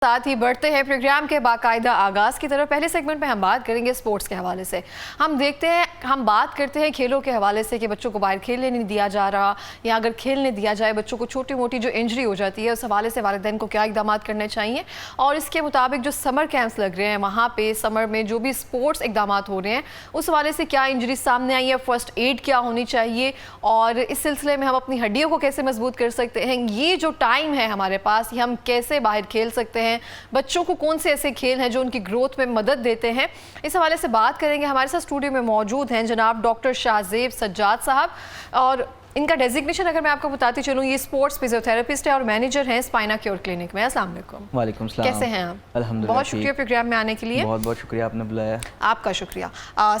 ساتھ ہی بڑھتے ہیں پروگرام کے باقاعدہ آغاز کی طرف۔ پہلے سیگمنٹ میں ہم بات کریں گے سپورٹس کے حوالے سے۔ ہم بات کرتے ہیں کھیلوں کے حوالے سے کہ بچوں کو باہر کھیلنے نہیں دیا جا رہا، یا اگر کھیلنے دیا جائے بچوں کو چھوٹی موٹی جو انجری ہو جاتی ہے اس حوالے سے والدین کو کیا اقدامات کرنے چاہیے، اور اس کے مطابق جو سمر کیمپس لگ رہے ہیں وہاں پہ سمر میں جو بھی سپورٹس اقدامات ہو رہے ہیں اس حوالے سے کیا انجری سامنے آئی ہے، فرسٹ ایڈ کیا ہونی چاہیے، اور اس سلسلے میں ہم اپنی ہڈیوں کو کیسے مضبوط کر سکتے ہیں، یہ جو ٹائم ہے ہمارے پاس یہ ہم کیسے باہر کھیل سکتے ہیں، بچوں کو کون سے ایسے کھیل ہیں جو ان کی گروتھ میں مدد دیتے ہیں، اس حوالے سے بات کریں گے۔ ہمارے ساتھ اسٹوڈیو میں موجود ہیں جناب ڈاکٹر شاہزیب سجاد صاحب، اور ان کا ڈیزگنیشن اگر میں آپ کو بتاتی چلوں یہ اسپورٹس فزیوتھراپسٹ ہے اور مینیجر ہیں اسپائنا کیور کلینک میں۔ السلام علیکم۔ وعلیکم السلام۔ کیسے ہیں آپ؟ الحمدللہ بہت شکریہ پروگرام میں آنے کے لیے۔ بہت بہت شکریہ آپ نے بلایا۔ آپ کا شکریہ۔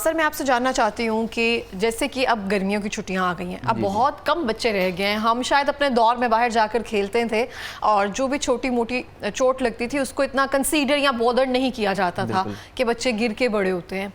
سر میں آپ سے جاننا چاہتی ہوں کہ جیسے کہ اب گرمیوں کی چھٹیاں آ گئی ہیں، اب بہت کم بچے رہ گئے ہیں، ہم شاید اپنے دور میں باہر جا کر کھیلتے تھے اور جو بھی چھوٹی موٹی چوٹ لگتی تھی اس کو اتنا کنسیڈر یا بودر نہیں کیا جاتا تھا کہ بچے گر کے بڑے ہوتے ہیں۔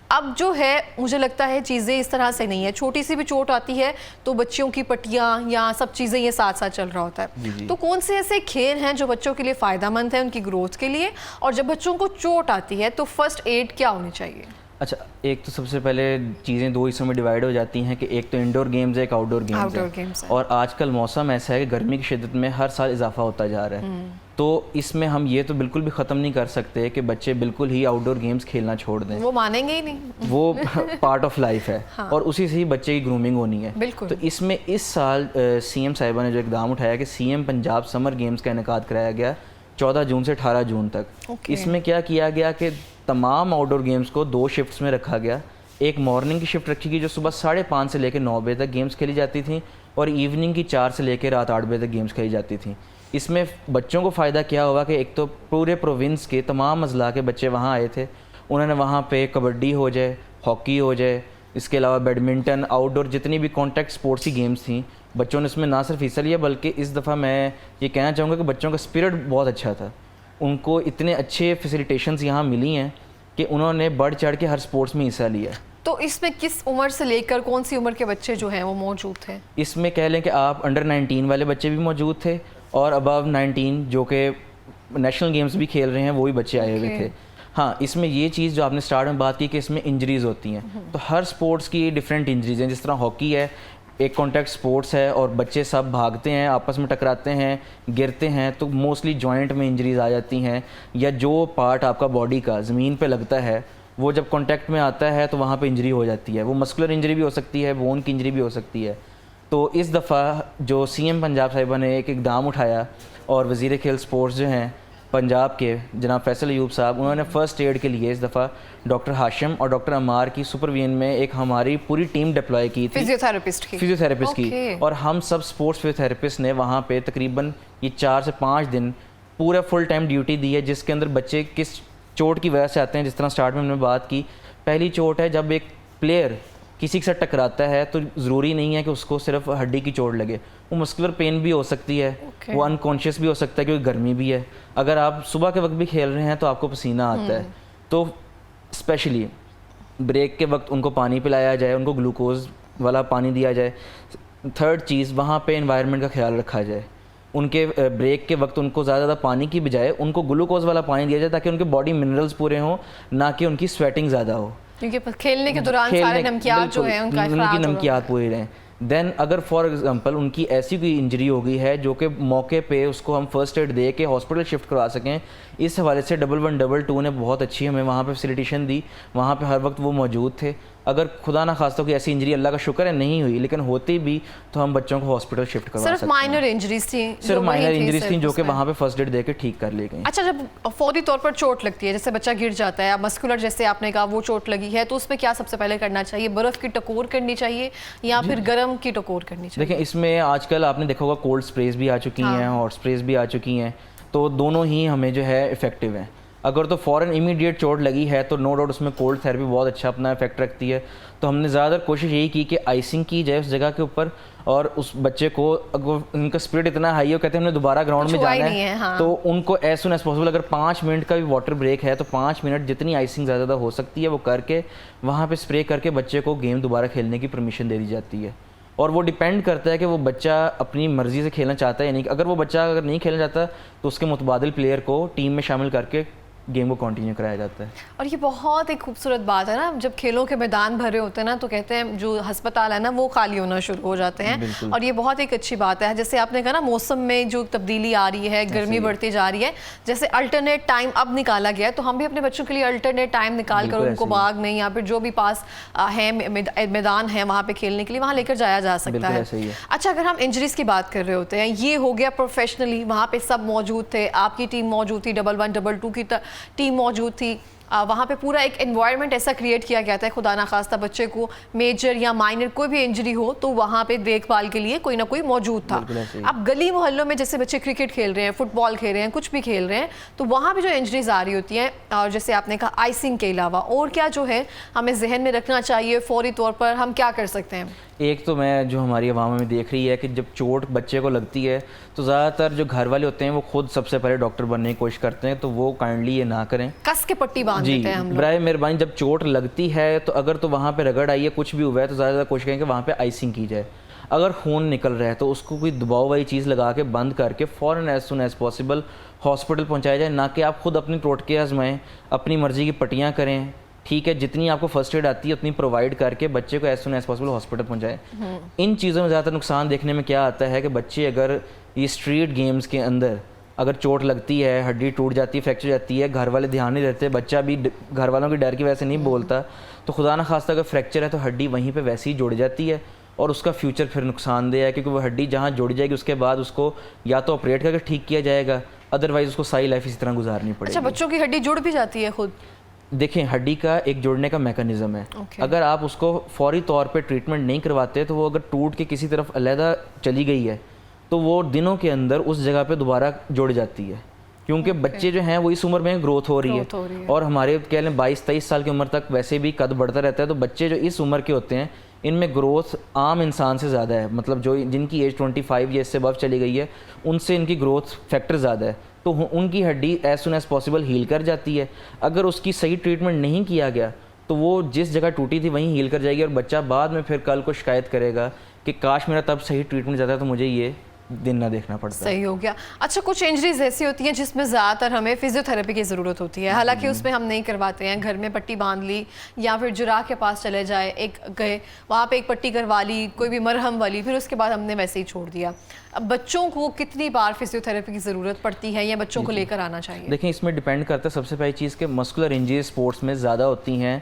اب جو ہے مجھے لگتا ہے چیزیں اس طرح سے نہیں ہے، چھوٹی سی بھی چوٹ آتی ہے تو بچوں کی پٹیاں یا سب چیزیں یہ ساتھ ساتھ چل رہا ہوتا ہے۔ تو کون سے ایسے کھیل ہیں جو بچوں کے لیے فائدہ مند ہیں ان کی گروتھ کے لیے، اور جب بچوں کو چوٹ آتی ہے تو فرسٹ ایڈ کیا ہونی چاہیے؟ اچھا، ایک تو سب سے پہلے چیزیں دو حصوں میں ڈیوائڈ ہو جاتی ہیں کہ ایک تو انڈور گیمز ہے، ایک آؤٹ ڈور گیمز ہے، اور آج کل موسم ایسا ہے کہ گرمی کی شدت میں ہر سال اضافہ ہوتا جا رہا ہے، تو اس میں ہم یہ تو بالکل بھی ختم نہیں کر سکتے کہ بچے بالکل ہی آؤٹ ڈور گیمز کھیلنا چھوڑ دیں، وہ مانیں گے ہی نہیں، وہ پارٹ آف لائف ہے اور اسی سے ہی بچے کی گرومنگ ہونی ہے۔ تو اس میں اس سال سی ایم صاحبہ نے جو اقدام اٹھایا کہ سی ایم پنجاب سمر گیمز کا انعقاد کرایا گیا 14 جون سے 18 جون تک۔ اس میں کیا کیا گیا کہ تمام آؤٹ ڈور گیمز کو دو شفٹس میں رکھا گیا۔ ایک مارننگ کی شفٹ رکھی گئی جو صبح 5:30 سے لے کے 9 بجے تک گیمز کھیلی جاتی تھیں، اور ایوننگ کی 4 سے لے کے رات 8 بجے تک گیمز کھیلی جاتی تھیں۔ اس میں بچوں کو فائدہ کیا ہوا کہ ایک تو پورے پروونس کے تمام اضلاع کے بچے وہاں آئے تھے، انہوں نے وہاں پہ کبڈی ہو جائے، ہاکی ہو جائے، اس کے علاوہ بیڈمنٹن، آؤٹ ڈور جتنی بھی کانٹیکٹ سپورٹس کی گیمز تھیں بچوں نے اس میں نہ صرف حصہ لیا بلکہ اس دفعہ میں یہ کہنا چاہوں گا کہ بچوں کا اسپرٹ بہت اچھا تھا، ان کو اتنے اچھے فیسیلیٹیشنز یہاں ملی ہیں کہ انہوں نے بڑھ چڑھ کے ہر سپورٹس میں حصہ لیا۔ تو اس میں کس عمر سے لے کر کون سی عمر کے بچے جو ہیں وہ موجود تھے؟ اس میں کہہ لیں کہ آپ انڈر 19 والے بچے بھی موجود تھے اور ابو 19 جو کہ نیشنل گیمز بھی کھیل رہے ہیں وہ بھی بچے آئے ہوئے تھے۔ ہاں، اس میں یہ چیز جو آپ نے سٹارٹ میں بات کی کہ اس میں انجریز ہوتی ہیں، تو ہر سپورٹس کی ڈیفرنٹ انجریز ہیں، جس طرح ہاکی ہے ایک کانٹیکٹ سپورٹس ہے اور بچے سب بھاگتے ہیں، آپس میں ٹکراتے ہیں، گرتے ہیں، تو موسٹلی جوائنٹ میں انجریز آ جاتی ہیں، یا جو پارٹ آپ کا باڈی کا زمین پہ لگتا ہے وہ جب کانٹیکٹ میں آتا ہے تو وہاں پہ انجری ہو جاتی ہے، وہ مسکولر انجری بھی ہو سکتی ہے، بون کی انجری بھی ہو سکتی ہے۔ تو اس دفعہ جو سی ایم پنجاب صاحبہ نے ایک اقدام اٹھایا اور وزیر کھیل سپورٹس جو ہیں پنجاب کے جناب فیصل ایوب صاحب، انہوں نے فرسٹ ایڈ کے لیے اس دفعہ ڈاکٹر ہاشم اور ڈاکٹر عمار کی سپرویژن میں ایک ہماری پوری ٹیم ڈپلوائے کی تھی، فزیوتھراپسٹ کی، اور ہم سب سپورٹس فزیوتھراپسٹ نے وہاں پہ تقریباً یہ 4 سے 5 دن پورا فل ٹائم ڈیوٹی دی ہے، جس کے اندر بچے کس چوٹ کی وجہ سے آتے ہیں۔ جس طرح سٹارٹ میں ہم نے بات کی، پہلی چوٹ ہے جب ایک پلیئر کسی کے ساتھ ٹکراتا ہے تو ضروری نہیں ہے کہ اس کو صرف ہڈی کی چوٹ لگے، وہ مسکولر پین بھی ہو سکتی ہے، وہ انکانشیس بھی ہو سکتا ہے کیونکہ گرمی بھی ہے، اگر آپ صبح کے وقت بھی کھیل رہے ہیں تو آپ کو پسینہ آتا ہے، تو اسپیشلی بریک کے وقت ان کو پانی پلایا جائے، ان کو گلوکوز والا پانی دیا جائے۔ تھرڈ چیز، وہاں پہ انوائرمنٹ کا خیال رکھا جائے، ان کے بریک کے وقت ان کو زیادہ پانی کی بجائے ان کو گلوکوز والا پانی دیا جائے تاکہ ان کے باڈی منرلز پورے ہوں، نہ کہ ان کی سویٹنگ زیادہ ہو، کیونکہ کھیلنے کے دوران سارے نمکیات جو ہیں ان کی نمکیات پوری رہیں۔ دین اگر فار ایگزامپل ان کی ایسی کوئی انجری ہو گئی ہے جو کہ موقع پہ اس کو ہم فرسٹ ایڈ دے کے ہاسپٹل شفٹ کروا سکیں، اس حوالے سے 1112 نے بہت اچھی ہمیں وہاں پہ فیسیلیٹیشن دی، وہاں پہ ہر وقت وہ موجود تھے۔ اگر خدا نہ خواستہ کوئی ایسی انجری، اللہ کا شکر ہے نہیں ہوئی، لیکن ہوتی بھی تو ہم بچوں کو ہاسپٹل شفٹ کروا سکتے ہیں۔ صرف مائنر انجریز تھیں، صرف مائنر انجریز تھیں جو کہ وہاں پہ فرسٹ ایڈ دے کے ٹھیک کر لی گئی۔ اچھا، جب فوری طور پر چوٹ لگتی ہے، جیسے بچہ گر جاتا ہے، مسکولر جیسے آپ نے کہا وہ چوٹ لگی ہے، تو اس میں کیا سب سے پہلے کرنا چاہیے؟ برف کی ٹکور کرنی چاہیے یا پھر گرم کی ٹکور کرنی چاہیے؟ دیکھیں، اس میں آج کل آپ نے دیکھا ہوگا کولڈ سپریز بھی آ چکی ہیں، ہاٹ سپریز بھی آ چکی ہیں، تو دونوں ہی ہمیں جو ہے افیکٹو ہیں۔ اگر تو فوراً امیڈیٹ چوٹ لگی ہے تو نو ڈاؤٹ اس میں کولڈ تھیراپی بہت اچھا اپنا افیکٹ رکھتی ہے، تو ہم نے زیادہ تر کوشش یہی کی کہ آئسنگ کی جائے اس جگہ کے اوپر، اور اس بچے کو اگر ان کا اسپرٹ اتنا ہائی ہو، کہتے ہیں ہم نے دوبارہ گراؤنڈ میں جانا ہے، تو ان کو ایز سون ایز پاسبل اگر 5 منٹ کا بھی واٹر بریک ہے تو 5 منٹ جتنی آئسنگ زیادہ ہو سکتی ہے وہ کر کے وہاں پہ اسپرے کر کے بچے کو گیم دوبارہ کھیلنے کی پرمیشن دے دی جاتی ہے۔ اور وہ ڈیپینڈ کرتا ہے کہ وہ بچہ اپنی مرضی سے کھیلنا چاہتا ہے یا نہیں. اگر وہ بچہ اگر نہیں کھیلنا چاہتا تو اس کے متبادل پلیئر کو ٹیم میں شامل کر کے گیم کو کنٹینیو کرایا جاتا ہے. اور یہ بہت ایک خوبصورت بات ہے نا, جب کھیلوں کے میدان بھرے ہوتے ہیں نا تو کہتے ہیں جو ہسپتال ہے نا وہ خالی ہونا شروع ہو جاتے ہیں, اور یہ بہت ایک اچھی بات ہے. جیسے آپ نے کہا نا موسم میں جو تبدیلی آ رہی ہے, گرمی بڑھتی جا رہی ہے, جیسے الٹرنیٹ ٹائم اب نکالا گیا ہے, تو ہم بھی اپنے بچوں کے لیے الٹرنیٹ ٹائم نکال کر ان کو باغ میں یا پھر جو بھی پاس ہے میدان ہے وہاں پہ کھیلنے کے لیے وہاں لے کر جایا جا سکتا ہے. اچھا, اگر ہم انجریز کی بات کر رہے ہوتے ہیں, یہ ہو گیا پروفیشنلی, وہاں پہ سب موجود تھے, آپ کی ٹیم موجود تھی, 1-1 2-2 کی ٹیم موجود تھی, وہاں پہ پورا ایک انوائرمنٹ ایسا کریٹ کیا گیا تھا, خدا نخواستہ بچے کو میجر یا مائنر کوئی بھی انجری ہو تو وہاں پہ دیکھ بھال کے لیے کوئی نہ کوئی موجود تھا. اب گلی محلوں میں جیسے بچے کرکٹ کھیل رہے ہیں, فٹ بال کھیل رہے ہیں, کچھ بھی کھیل رہے ہیں, تو وہاں پہ جو انجریز آ رہی ہوتی ہیں, اور جیسے آپ نے کہا آئسنگ کے علاوہ اور کیا جو ہے ہمیں ذہن میں رکھنا چاہیے, فوری طور پر ہم کیا کر سکتے ہیں؟ ایک تو میں جو ہماری عوام میں دیکھ رہی ہے کہ جب چوٹ بچے کو لگتی ہے تو زیادہ تر جو گھر والے ہوتے ہیں وہ خود سب سے پہلے ڈاکٹر بننے کی کوشش کرتے ہیں, تو وہ کائنڈلی یہ نہ کریں, کس کے پٹی باندھ دیتے ہیں ہم لوگ. برائے مہربانی جب چوٹ لگتی ہے تو اگر تو وہاں پہ رگڑ آئی ہے, کچھ بھی ہوا ہے, تو زیادہ زیادہ کوشش کریں کہ وہاں پہ آئسنگ کی جائے. اگر خون نکل رہا ہے تو اس کو کوئی دباؤ والی چیز لگا کے بند کر کے فوراً as soon as possible hospital پہنچایا جائے, نہ کہ آپ خود اپنی ٹوٹکے آزمائیں, اپنی مرضی کی پٹیاں کریں. ٹھیک ہے, جتنی آپ کو فرسٹ ایڈ آتی ہے اتنی پرووائڈ کر کے بچے کو as soon as possible hospital پہنچائیں. ان چیزوں میں زیادہ تر نقصان دیکھنے میں کیا آتا ہے کہ بچے اگر یہ اسٹریٹ گیمز کے اندر اگر چوٹ لگتی ہے, ہڈی ٹوٹ جاتی ہے, فریکچر جاتی ہے, گھر والے دھیان نہیں دیتے, بچہ بھی گھر والوں کی ڈر کی وجہ سے نہیں بولتا, تو خدا نہ خواستہ اگر فریکچر ہے تو ہڈی وہیں پہ ویسے ہی جڑ جاتی ہے, اور اس کا فیوچر پھر نقصان دہ ہے, کیونکہ وہ ہڈی جہاں جڑ جائے گی اس کے بعد اس کو یا تو آپریٹ کر کے ٹھیک کیا جائے گا, ادروائز اس کو ساری لائف اسی طرح گزارنی پڑے گی. اچھا, بچوں کی ہڈی جڑ بھی جاتی ہے خود؟ دیکھیں, ہڈی کا ایک جوڑنے کا میکانزم ہے. اگر آپ اس کو فوری طور پہ ٹریٹمنٹ نہیں کرواتے تو وہ اگر ٹوٹ کے کسی طرف علیحدہ چلی گئی ہے تو وہ دنوں کے اندر اس جگہ پہ دوبارہ جڑ جاتی ہے, کیونکہ بچے جو ہیں وہ اس عمر میں گروتھ ہو رہی ہے, اور ہمارے کہہ لیں 22-23 سال کی عمر تک ویسے بھی قد بڑھتا رہتا ہے, تو بچے جو اس عمر کے ہوتے ہیں ان میں گروتھ عام انسان سے زیادہ ہے, مطلب جو جن کی ایج 25 یا اس سے ابو چلی گئی ہے ان سے ان کی گروتھ فیکٹر زیادہ ہے, تو ان کی ہڈی as soon as possible heal کر جاتی ہے. اگر اس کی صحیح ٹریٹمنٹ نہیں کیا گیا تو وہ جس جگہ ٹوٹی تھی وہیں ہیل کر جائے گی, اور بچہ بعد میں پھر کل کو شکایت کرے گا کہ کاش میرا تب صحیح ٹریٹمنٹ جاتا ہے تو مجھے یہ دن نہ دیکھنا پڑتا. صحیح ہو گیا. اچھا, کچھ انجریز ایسی ہوتی ہیں جس میں زیادہ تر ہمیں فزیو تھراپی کی ضرورت ہوتی ہے, حالانکہ اس میں ہم نہیں کرواتے ہیں, گھر میں پٹی باندھ لی یا پھر جراح کے پاس چلے جائے, ایک گئے وہاں پہ ایک پٹی کروا لی, کوئی بھی مرہم والی, پھر اس کے بعد ہم نے ویسے ہی چھوڑ دیا. اب بچوں کو کتنی بار فزیو تھراپی کی ضرورت پڑتی ہے یا بچوں کو لے کر آنا چاہیے؟ دیکھیں, اس میں ڈیپینڈ کرتا ہے سب سے پہلی چیز کہ مسکولر انجریز اسپورٹس میں زیادہ ہوتی ہیں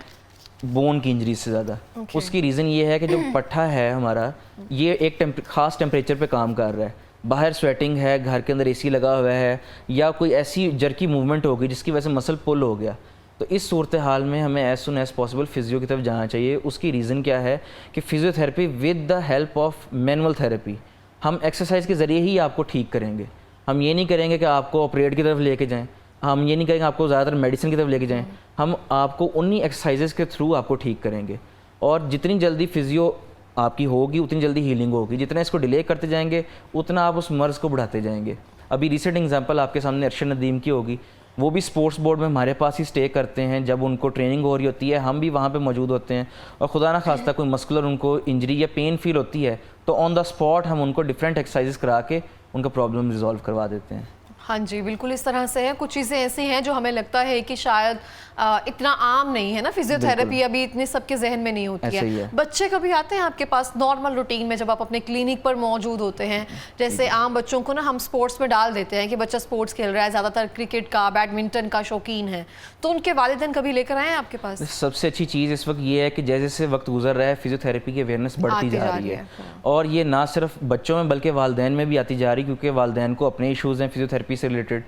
بون کی انجریز سے زیادہ. اس کی ریزن یہ ہے کہ جو پٹھا ہے ہمارا یہ ایک خاص ٹیمپریچر پہ کام کر رہا ہے, باہر سویٹنگ ہے, گھر کے اندر اے سی لگا ہوا ہے, یا کوئی ایسی جرکی موومنٹ ہوگی جس کی وجہ سے مسل پل ہو گیا, تو اس صورتحال میں ہمیں as soon as possible physio کی طرف جانا چاہیے. اس کی ریزن کیا ہے کہ physio therapy with the help of manual therapy, ہم ایکسرسائز کے ذریعے ہی آپ کو ٹھیک کریں گے. ہم یہ نہیں کریں گے کہ آپ کو آپریٹ کی طرف لے کے جائیں, ہم یہ نہیں کریں گے آپ کو زیادہ تر میڈیسن کی طرف لے کے جائیں, ہم آپ کو انہی ایکسرسائزز کے تھرو آپ کو ٹھیک کریں گے. اور جتنی جلدی فزیو آپ کی ہوگی اتنی جلدی ہیلنگ ہوگی, جتنا اس کو ڈیلے کرتے جائیں گے اتنا آپ اس مرض کو بڑھاتے جائیں گے. ابھی ریسنٹ ایگزامپل آپ کے سامنے ارشد ندیم کی ہوگی, وہ بھی اسپورٹس بورڈ میں ہمارے پاس ہی اسٹے کرتے ہیں, جب ان کو ٹریننگ ہو رہی ہوتی ہے ہم بھی وہاں پہ موجود ہوتے ہیں, اور خدا نہ خواستہ کوئی مسکولر ان کو انجری یا پین فیل ہوتی ہے تو آن دا اسپاٹ ہم ان کو ڈفرینٹ ایکسرسائزز کرا کے ان کا پرابلم ریزالو کروا دیتے ہیں. ہاں جی, بالکل اس طرح سے ہے. کچھ چیزیں ایسی ہیں جو ہمیں لگتا ہے کہ شاید اتنا عام نہیں ہے نا, فزیو تھراپی ابھی اتنے سب کے ذہن میں نہیں ہوتی ہے. بچے کبھی آتے ہیں آپ کے پاس نارمل روٹین میں جب آپ اپنے کلینک پر موجود ہوتے ہیں, جیسے عام بچوں کو نا ہم سپورٹس میں ڈال دیتے ہیں کہ بچہ سپورٹس کھیل رہا ہے, زیادہ تر کرکٹ کا, بیڈمنٹن کا شوقین ہے, تو ان کے والدین کبھی لے کر آئے ہیں آپ کے پاس؟ سب سے اچھی چیز اس وقت یہ ہے کہ جیسے جیسے وقت گزر رہا ہے فزیو تھراپی کی اویئرنیس بڑھتی جا رہی ہے, اور یہ نہ صرف بچوں میں بلکہ والدین میں بھی آتی جا رہی ہے, کیونکہ والدین کو اپنے ایشوز ہیں فزیو تھراپی سے ریلیٹڈ.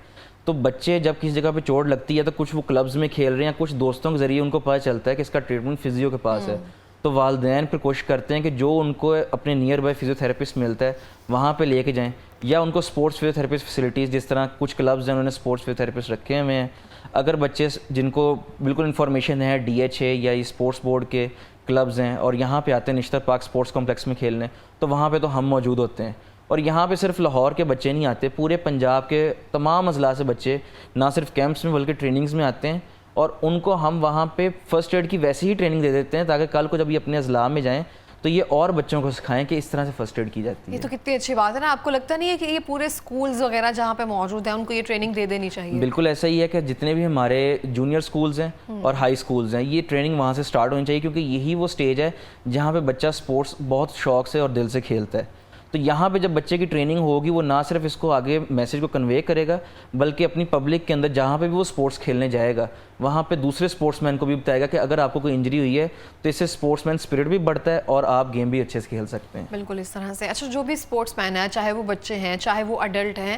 تو بچے جب کسی جگہ پہ چوٹ لگتی ہے تو کچھ وہ کلبز میں کھیل رہے ہیں, کچھ دوستوں کے ذریعے ان کو پتہ چلتا ہے کہ اس کا ٹریٹمنٹ فزیو کے پاس ہے, تو والدین پھر کوشش کرتے ہیں کہ جو ان کو اپنے نیئر بائی فزیو تھراپسٹ ملتا ہے وہاں پہ لے کے جائیں, یا ان کو اسپورٹس فزیو تھراپسٹ فیسلٹیز, جس طرح کچھ کلبز ہیں انہوں نے اسپورٹس فزیو تھراپسٹ رکھے ہوئے ہیں. اگر بچے جن کو بالکل انفارمیشن ہے DH ہے یا اسپورٹس بورڈ کے کلبز ہیں اور یہاں پہ آتے ہیں نشتر پارک اسپورٹس کمپلیکس میں کھیلنے, تو وہاں پہ تو ہم موجود ہوتے ہیں. اور یہاں پہ صرف لاہور کے بچے نہیں آتے, پورے پنجاب کے تمام اضلاع سے بچے نہ صرف کیمپس میں بلکہ ٹریننگز میں آتے ہیں, اور ان کو ہم وہاں پہ فرسٹ ایڈ کی ویسی ہی ٹریننگ دے دیتے ہیں تاکہ کل کو جب یہ اپنے اضلاع میں جائیں تو یہ اور بچوں کو سکھائیں کہ اس طرح سے فرسٹ ایڈ کی جاتی ہے. یہ تو کتنی اچھی بات ہے نا. آپ کو لگتا نہیں ہے کہ یہ پورے سکولز وغیرہ جہاں پہ موجود ہیں ان کو یہ ٹریننگ دے دینی چاہیے؟ بالکل ایسا ہی ہے کہ جتنے بھی ہمارے جونیئر سکولز ہیں اور ہائی سکولز ہیں یہ ٹریننگ وہاں سے سٹارٹ ہونی چاہیے, کیونکہ یہی وہ سٹیج ہے جہاں پہ بچہ سپورٹس بہت شوق سے اور دل سے کھیلتا ہے. تو یہاں پہ جب بچے کی ٹریننگ ہوگی وہ نہ صرف اس کو آگے میسیج کو کنوے کرے گا بلکہ اپنی پبلک کے اندر جہاں پہ بھی وہ سپورٹس کھیلنے جائے گا وہاں پہ دوسرے سپورٹس مین کو بھی بتائے گا کہ اگر آپ کو کوئی انجری ہوئی ہے تو اس سے سپورٹس مین اسپرٹ بھی بڑھتا ہے اور آپ گیم بھی اچھے سے کھیل سکتے ہیں. بالکل اس طرح سے. اچھا, جو بھی سپورٹس مین ہے, چاہے وہ بچے ہیں چاہے وہ اڈلٹ ہیں,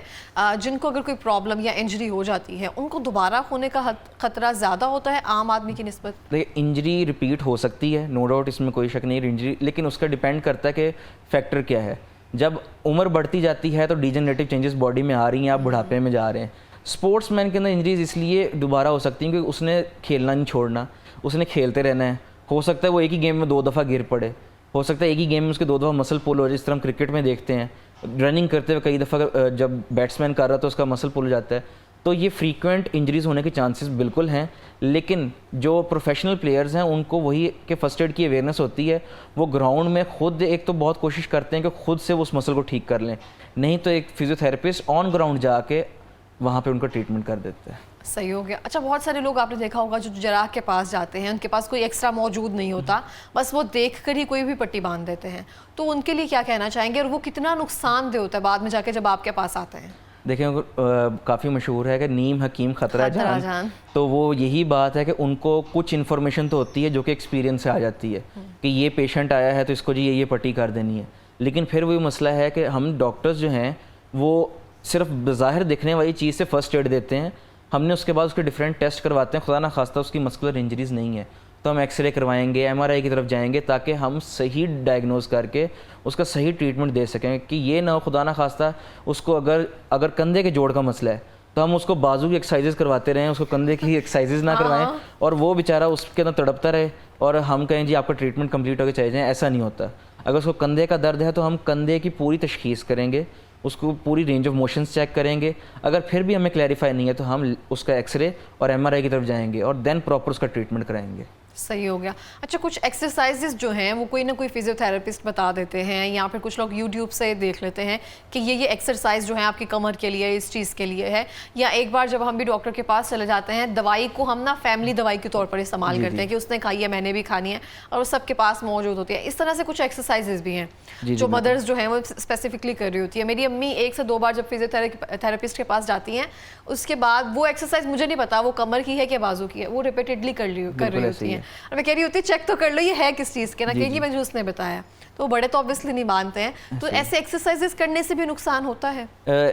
جن کو اگر کوئی پرابلم یا انجری ہو جاتی ہے ان کو دوبارہ ہونے کا خطرہ زیادہ ہوتا ہے عام آدمی کی نسبت؟ دیکھیے انجری ریپیٹ ہو سکتی ہے, نو ڈاؤٹ, اس میں کوئی شک نہیں ہے انجری, لیکن اس کا ڈیپینڈ کرتا ہے کہ فیکٹر کیا ہے. جب عمر بڑھتی جاتی ہے تو ڈیجنریٹو چینجز باڈی میں آ رہی ہیں, آپ بڑھاپے میں جا رہے ہیں. سپورٹس مین کے اندر انجریز اس لیے دوبارہ ہو سکتی ہیں کہ اس نے کھیلنا نہیں چھوڑنا, اس نے کھیلتے رہنا ہے. ہو سکتا ہے وہ ایک ہی گیم میں 2 دفعہ گر پڑے, ہو سکتا ہے ایک ہی گیم میں اس کے 2 دفعہ مسل پول ہو جائے, جس طرح ہم کرکٹ میں دیکھتے ہیں رننگ کرتے ہوئے کئی دفعہ جب بیٹسمین کر رہا تو اس کا مسل پول ہو جاتا ہے. تو یہ فریکوینٹ انجریز ہونے کے چانسز بالکل ہیں, لیکن جو پروفیشنل پلیئرز ہیں ان کو وہی کہ فرسٹ ایڈ کی اویئرنیس ہوتی ہے. وہ گراؤنڈ میں خود ایک تو بہت کوشش کرتے ہیں کہ خود سے وہ اس مسل کو ٹھیک کر لیں, نہیں تو ایک فزیو تھراپسٹ آن گراؤنڈ جا کے وہاں پہ ان کا ٹریٹمنٹ کر دیتا ہے. صحیح ہو گیا. اچھا, بہت سارے لوگ آپ نے دیکھا ہوگا جو جراح کے پاس جاتے ہیں, ان کے پاس کوئی ایکسٹرا موجود نہیں ہوتا, بس وہ دیکھ کر ہی کوئی بھی پٹی باندھ دیتے ہیں, تو ان کے لیے کیا کہنا چاہیں گے اور وہ کتنا نقصان دہ ہوتا ہے بعد میں جا کے جب آپ کے پاس آتے ہیں؟ دیکھیں کافی مشہور ہے کہ نیم حکیم خطرہ جان, تو وہ یہی بات ہے کہ ان کو کچھ انفارمیشن تو ہوتی ہے جو کہ ایکسپیرینس سے آ جاتی ہے کہ یہ پیشنٹ آیا ہے تو اس کو جی یہ پٹی کر دینی ہے. لیکن پھر وہی مسئلہ ہے کہ ہم ڈاکٹرز جو ہیں وہ صرف بظاہر دکھنے والی چیز سے فرسٹ ایڈ دیتے ہیں, ہم نے اس کے بعد اس کے ڈفرینٹ ٹیسٹ کرواتے ہیں. خدا نہ خواستہ اس کی مسکولر انجریز نہیں ہے تو ہم ایکس رے کروائیں گے, ایم آر آئی کی طرف جائیں گے تاکہ ہم صحیح ڈائگنوز کر کے اس کا صحیح ٹریٹمنٹ دے سکیں. کہ یہ نہ ہو خدا نہ خواستہ اس کو اگر کندھے کے جوڑ کا مسئلہ ہے تو ہم اس کو بازو کی ایکسرسائزز کرواتے رہیں, اس کو کندھے کی ایکسرسائزز نہ کروائیں اور وہ بیچارہ اس کے اندر تڑپتا رہے اور ہم کہیں جی آپ کا ٹریٹمنٹ کمپلیٹ ہو کے چلے جائیں. ایسا نہیں ہوتا. اگر اس کو کندھے کا درد ہے تو ہم کندھے کی پوری تشخیص کریں گے, اس کو پوری رینج آف موشنز چیک کریں گے. اگر پھر بھی ہمیں کلیریفائی نہیں ہے تو ہم اس کا ایکس رے اور ایم آر آئی کی طرف جائیں گے اور دین پراپر اس کا ٹریٹمنٹ کرائیں گے. صحیح ہو گیا. اچھا, کچھ ایکسرسائزز جو ہیں وہ کوئی نہ کوئی فزیو تھراپسٹ بتا دیتے ہیں یا پھر کچھ لوگ یوٹیوب سے دیکھ لیتے ہیں کہ یہ ایکسرسائز جو ہے آپ کی کمر کے لیے اس چیز کے لیے ہے, یا ایک بار جب ہم بھی ڈاکٹر کے پاس چلے جاتے ہیں دوائی کو ہم نا فیملی دوائی کے طور پر استعمال کرتے ہیں کہ اس نے کھائی ہے میں نے بھی کھانی ہے اور وہ سب کے پاس موجود ہوتی ہے. اس طرح سے کچھ ایکسرسائزز بھی ہیں جو مدرز جو ہیں وہ اسپیسیفکلی کر رہی ہوتی ہے. میری امی 1 سے 2 بار جب فزیو تھراپسٹ کے پاس جاتی ہیں اس کے بعد وہ ایکسرسائز مجھے نہیں پتا وہ کمر کی ہے کہ بازو کی ہے, وہ ریپیٹیڈلی کر رہی ہوتی ہیں اور میں کہہ رہی ہوتی چیک تو کر لو یہ ہے کس چیز کے, نا کہ مجھے اس نے بتایا. تو بڑے تو obviously نہیں مانتے ہیں, تو ایسے ایکسرسائزز کرنے سے بھی نقصان ہوتا ہے؟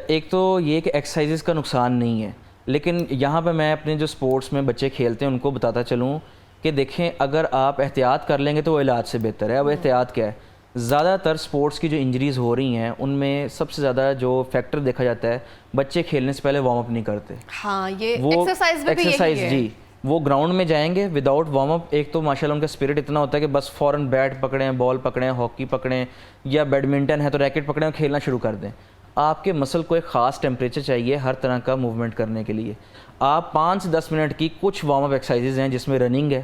ایک تو یہ کہ ایکسرسائزز کا نقصان نہیں ہے, لیکن یہاں پہ میں اپنے جو سپورٹس میں بچے کھیلتے ہیں ان کو بتاتا چلوں کہ دیکھیں اگر آپ احتیاط کر لیں گے تو وہ علاج سے بہتر ہے. اب احتیاط کیا ہے؟ زیادہ تر سپورٹس کی جو انجریز ہو رہی ہیں ان میں سب سے زیادہ جو فیکٹر دیکھا جاتا ہے بچے کھیلنے سے پہلے وارم اپ نہیں کرتے. ہاں, یہ ایکسرسائز جی, وہ گراؤنڈ میں جائیں گے وداؤٹ وارم اپ. ایک تو ماشاءاللہ ان کا اسپرٹ اتنا ہوتا ہے کہ بس فوراً بیٹ پکڑیں, بال پکڑیں, ہاکی پکڑیں یا بیڈمنٹن ہے تو ریکٹ پکڑیں اور کھیلنا شروع کر دیں. آپ کے مسل کو ایک خاص ٹیمپریچر چاہیے ہر طرح کا موومنٹ کرنے کے لیے. آپ 5 سے 10 منٹ کی کچھ وارم اپ ایکسرسائزز ہیں جس میں رننگ ہے,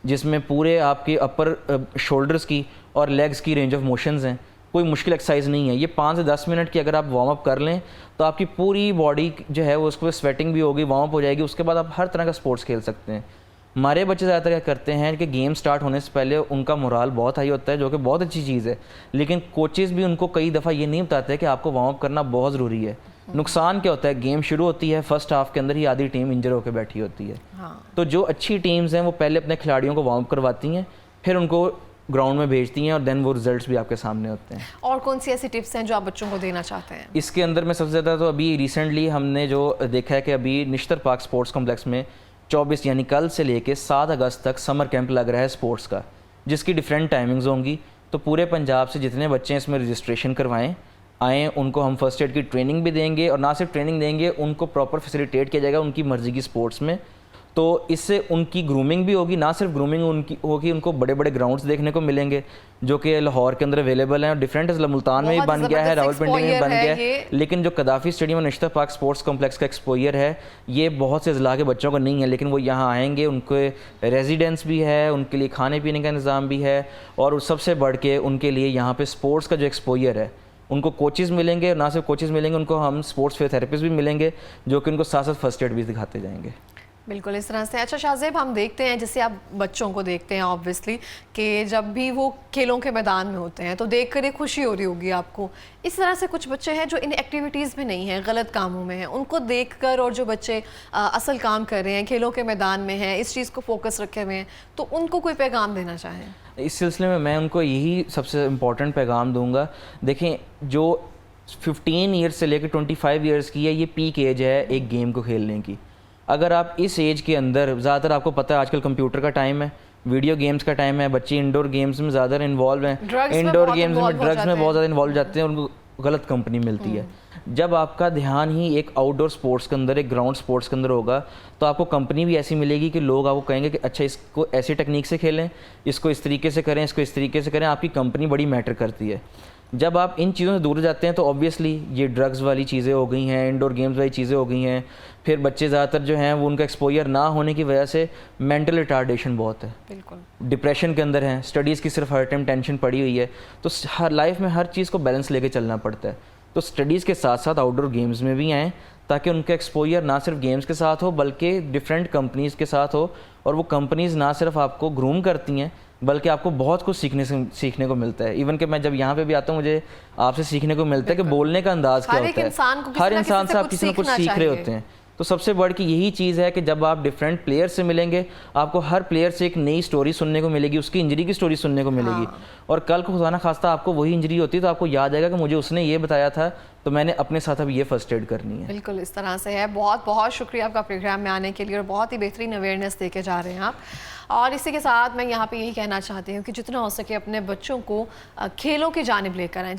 جس میں پورے آپ کی اپر شولڈرز کی اور لیگز کی رینج آف موشنز ہیں. کوئی مشکل ایکسرسائز نہیں ہے. یہ 5 سے 10 منٹ کی اگر آپ وارم اپ کر لیں تو آپ کی پوری باڈی جو ہے وہ اس کو سویٹنگ بھی ہوگی, وارم اپ ہو جائے گی. اس کے بعد آپ ہر طرح کا سپورٹس کھیل سکتے ہیں. ہمارے بچے زیادہ تر کیا کرتے ہیں کہ گیم سٹارٹ ہونے سے پہلے ان کا مورال بہت ہائی ہوتا ہے جو کہ بہت اچھی چیز ہے, لیکن کوچز بھی ان کو کئی دفعہ یہ نہیں بتاتے کہ آپ کو وارم اپ کرنا بہت ضروری ہے. نقصان کیا ہوتا ہے؟ گیم شروع ہوتی ہے, فرسٹ ہاف کے اندر ہی آدھی ٹیم انجر ہو کے بیٹھی ہوتی ہے. تو جو اچھی ٹیمز ہیں وہ پہلے اپنے کھلاڑیوں کو وارم اپ کرواتی ہیں, پھر ان کو گراؤنڈ میں بھیجتی ہیں اور دین وہ ریزلٹس بھی آپ کے سامنے ہوتے ہیں. اور کون سی ایسی ٹپس ہیں جو آپ بچوں کو دینا چاہتے ہیں؟ اس کے اندر میں سب سے زیادہ تو ابھی ریسنٹلی ہم نے جو دیکھا ہے کہ ابھی نشتر پارک سپورٹس کمپلیکس میں 24 یعنی کل سے لے کے 7 اگست تک سمر کیمپ لگ رہا ہے سپورٹس کا, جس کی ڈفرینٹ ٹائمنگز ہوں گی. تو پورے پنجاب سے جتنے بچے ہیں اس میں رجسٹریشن کروائیں, آئیں, ان کو ہم فرسٹ ایڈ کی ٹریننگ بھی دیں گے اور نہ صرف ٹریننگ دیں گے, ان کو پراپر فیسیلیٹیٹ کیا جائے گا ان کی مرضی کی سپورٹس میں. تو اس سے ان کی گرومنگ بھی ہوگی, نہ صرف گرومنگ ان کی ہوگی, ان کو بڑے بڑے گراؤنڈس دیکھنے کو ملیں گے جو کہ لاہور کے اندر اویلیبل ہیں, اور ڈفرینٹ ملتان میں بھی بن گیا ہے, راولپنڈی میں بن گیا ہے, لیکن جو قذافی اسٹیڈیم اور نشتر پارک اسپورٹس کمپلیکس کا ایکسپوئر ہے یہ بہت سے اضلاع کے بچوں کو نہیں ہے, لیکن وہ یہاں آئیں گے, ان کے ریزیڈنس بھی ہے, ان کے لیے کھانے پینے کا نظام بھی ہے, اور سب سے بڑھ کے ان کے لیے یہاں پہ اسپورٹس کا جو ایکسپوئر ہے ان کو کوچز ملیں گے, اور نہ صرف کوچز ملیں گے, ان کو ہم اسپورٹس فزیوتھراپسٹ بھی ملیں گے جو کہ ان کو ساتھ ساتھ فرسٹ ایڈ بھی دکھاتے جائیں گے. بالکل اس طرح سے. اچھا شاہ زیب, ہم دیکھتے ہیں جیسے آپ بچوں کو دیکھتے ہیں آبویسلی کہ جب بھی وہ کھیلوں کے میدان میں ہوتے ہیں تو دیکھ کر ایک خوشی ہو رہی ہوگی آپ کو. اس طرح سے کچھ بچے ہیں جو ان ایکٹیویٹیز میں نہیں ہیں, غلط کاموں میں ہیں, ان کو دیکھ کر, اور جو بچے اصل کام کر رہے ہیں, کھیلوں کے میدان میں ہیں, اس چیز کو فوکس رکھے ہوئے ہیں, تو ان کو کوئی پیغام دینا چاہیں؟ اس سلسلے میں ان کو یہی سب سے امپورٹنٹ پیغام دوں گا. دیکھیں, جو 15 ایئرس سے لے کے 25 ایئرس کی ہے, یہ پیک ایج ہے ایک گیم کو کھیلنے کی. اگر آپ اس ایج کے اندر, زیادہ تر آپ کو پتہ ہے آج کل کمپیوٹر کا ٹائم ہے, ویڈیو گیمز کا ٹائم ہے, بچے انڈور گیمز میں زیادہ انوالو ہیں, انڈور گیمز میں ڈرگز میں بہت زیادہ انوالو جاتے ہیں, ان کو غلط کمپنی ملتی ہے. جب آپ کا دھیان ہی ایک آؤٹ ڈور سپورٹس کے اندر, ایک گراؤنڈ سپورٹس کے اندر ہوگا, تو آپ کو کمپنی بھی ایسی ملے گی کہ لوگ آپ کو کہیں گے کہ اچھا اس کو ایسی ٹیکنیک سے کھیلیں, اس کو اس طریقے سے کریں, اس کو اس طریقے سے کریں. آپ کی کمپنی بڑی میٹر کرتی ہے. جب آپ ان چیزوں سے دور جاتے ہیں تو اوبویسلی یہ ڈرگز والی چیزیں ہو گئی ہیں, انڈور گیمز والی چیزیں ہو گئی ہیں, پھر بچے زیادہ تر جو ہیں وہ ان کا ایکسپوئر نہ ہونے کی وجہ سے مینٹل ریٹارڈیشن بہت ہے, بالکل ڈپریشن کے اندر ہیں, اسٹڈیز کی صرف ہر ٹائم ٹینشن پڑی ہوئی ہے. تو ہر لائف میں ہر چیز کو بیلنس لے کے چلنا پڑتا ہے. تو اسٹڈیز کے ساتھ ساتھ آؤٹ ڈور گیمز میں بھی آئیں تاکہ ان کا ایکسپوئر نہ صرف گیمز کے ساتھ ہو بلکہ ڈفرینٹ کمپنیز کے ساتھ ہو, اور وہ کمپنیز نہ صرف آپ کو گروم کرتی ہیں بلکہ آپ کو بہت کچھ سیکھنے کو ملتا ہے. ایون کہ میں جب یہاں پہ بھی آتا ہوں مجھے آپ سے سیکھنے کو ملتا ہے کہ بولنے کا انداز کیا ہوتا ہے. ہر انسان سے آپ کسی نہ کچھ سیکھ رہے ہوتے ہیں. تو سب سے بڑھ کے یہی چیز ہے کہ جب آپ ڈفرینٹ پلیئر سے ملیں گے, آپ کو ہر پلیئر سے ایک نئی سٹوری سننے کو ملے گی, اس کی انجری کی سٹوری سننے کو ملے گی, اور کل کو خدا نہ خواستہ آپ کو وہی انجری ہوتی ہے تو آپ کو یاد آئے گا کہ مجھے اس نے یہ بتایا تھا تو میں نے اپنے ساتھ اب یہ فرسٹ ایڈ کرنی ہے. بالکل اس طرح سے ہے. بہت بہت شکریہ آپ کا پروگرام میں آنے کے لیے, اور بہت ہی بہترین اویئرنیس دے کے جا رہے ہیں آپ. اور اسی کے ساتھ میں یہاں پہ یہی کہنا چاہتی ہوں کہ جتنا ہو سکے اپنے بچوں کو کھیلوں کی جانب لے کر آئیں.